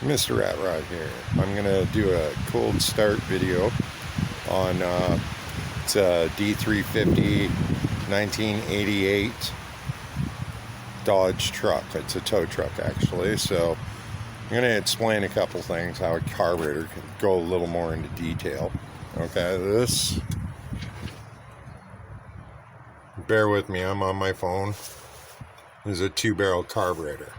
Mr. Rat Rod here. I'm going to do a cold start video on it's a d350 1988 Dodge truck. It's a tow truck actually, so I'm going to explain a couple things, how a carburetor can go a little more into detail. Okay, this, bear with me, I'm on my phone. This is a 2-barrel carburetor.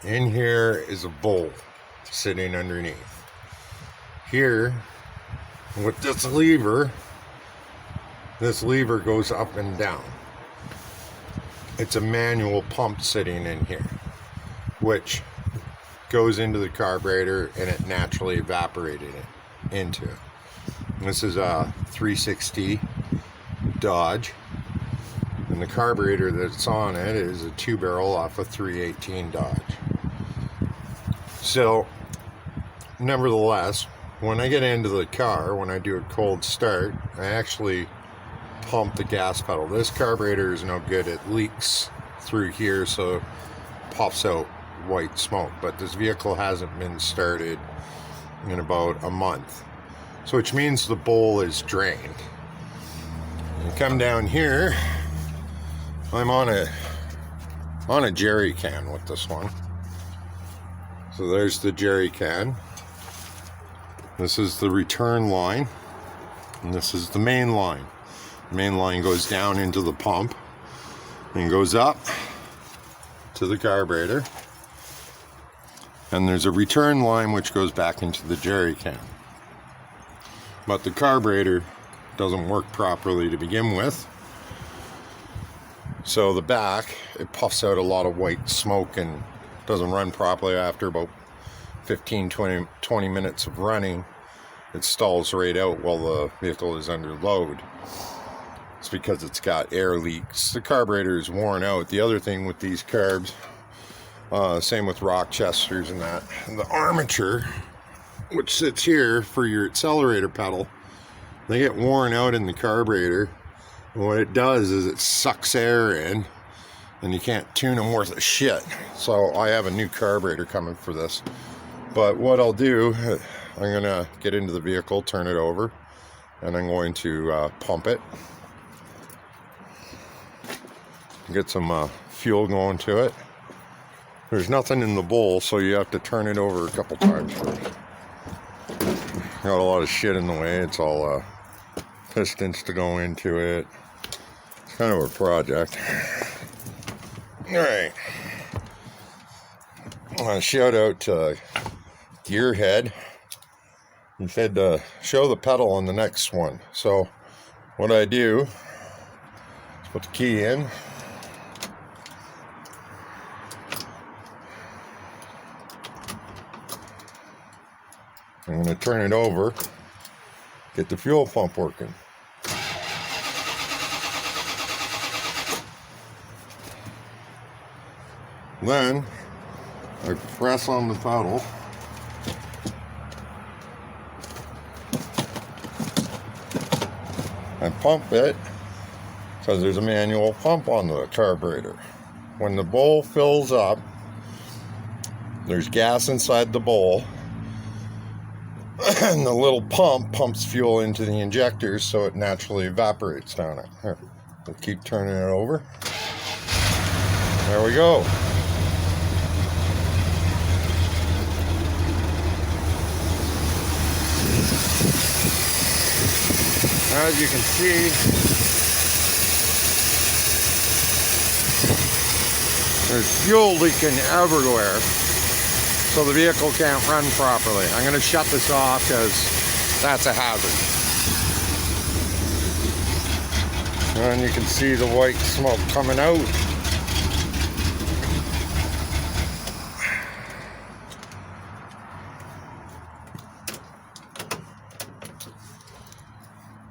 In here is a bowl sitting underneath. Here, with this lever goes up and down. It's a manual pump sitting in here, which goes into the carburetor and it naturally evaporated it into it. This is a 360 Dodge, and the carburetor that's on it is a 2-barrel off a 318 Dodge. So, nevertheless, when I get into the car, when I do a cold start, I actually pump the gas pedal. This carburetor is no good. It leaks through here, so it puffs out white smoke. But this vehicle hasn't been started in about a month, so which means the bowl is drained. You come down here, I'm on a jerry can with this one. So there's the jerry can. This is the return line, and this is the main line. The main line goes down into the pump and goes up to the carburetor. And there's a return line which goes back into the jerry can. But the carburetor doesn't work properly to begin with. So the back, it puffs out a lot of white smoke and doesn't run properly. After about 15-20 minutes of running, it stalls right out while the vehicle is under load. It's because it's got air leaks. The carburetor is worn out. The other thing with these carbs, same with Rochesters and that, the armature, which sits here for your accelerator pedal, they get worn out in the carburetor. And what it does is it sucks air in, and you can't tune them worth a shit. So I have a new carburetor coming for this. But what I'll do, I'm going to get into the vehicle, turn it over, and I'm going to pump it. Get some fuel going to it. There's nothing in the bowl, so you have to turn it over a couple times first. Got a lot of shit in the way. It's all pistons to go into it. It's kind of a project. Alright. Shout out to Gearhead. He said to show the pedal on the next one. So what I do is put the key in. I'm going to turn it over, get the fuel pump working. Then I press on the pedal. I pump it because there's a manual pump on the carburetor. When the bowl fills up, there's gas inside the bowl, and the little pump pumps fuel into the injectors so it naturally evaporates down it. Here, we'll keep turning it over. There we go. As you can see, there's fuel leaking everywhere, so the vehicle can't run properly. I'm going to shut this off because that's a hazard. And you can see the white smoke coming out.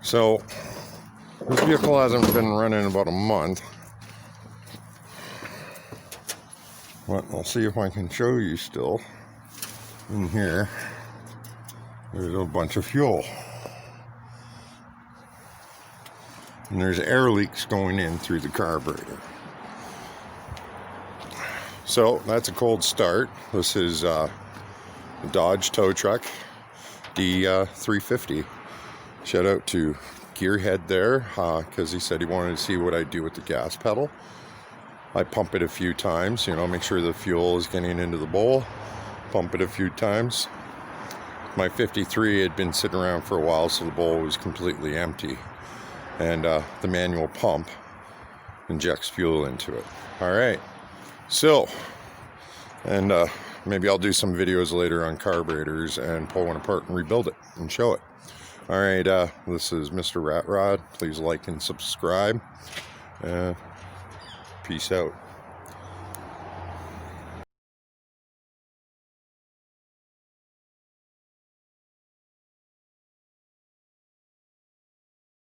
So, this vehicle hasn't been running about a month. But I'll see if I can show you still. In here, there's a bunch of fuel. And there's air leaks going in through the carburetor. So that's a cold start. This is the Dodge tow truck d350. Shout out to Gearhead there, because he said he wanted to see what I do with the gas pedal. I pump it a few times, you know, make sure the fuel is getting into the bowl. Pump it a few times. My 53 had been sitting around for a while, so the bowl was completely empty. And the manual pump injects fuel into it. All right. So, and maybe I'll do some videos later on carburetors and pull one apart and rebuild it and show it. All right, this is Mr. Rat Rod. Please like and subscribe. Peace out.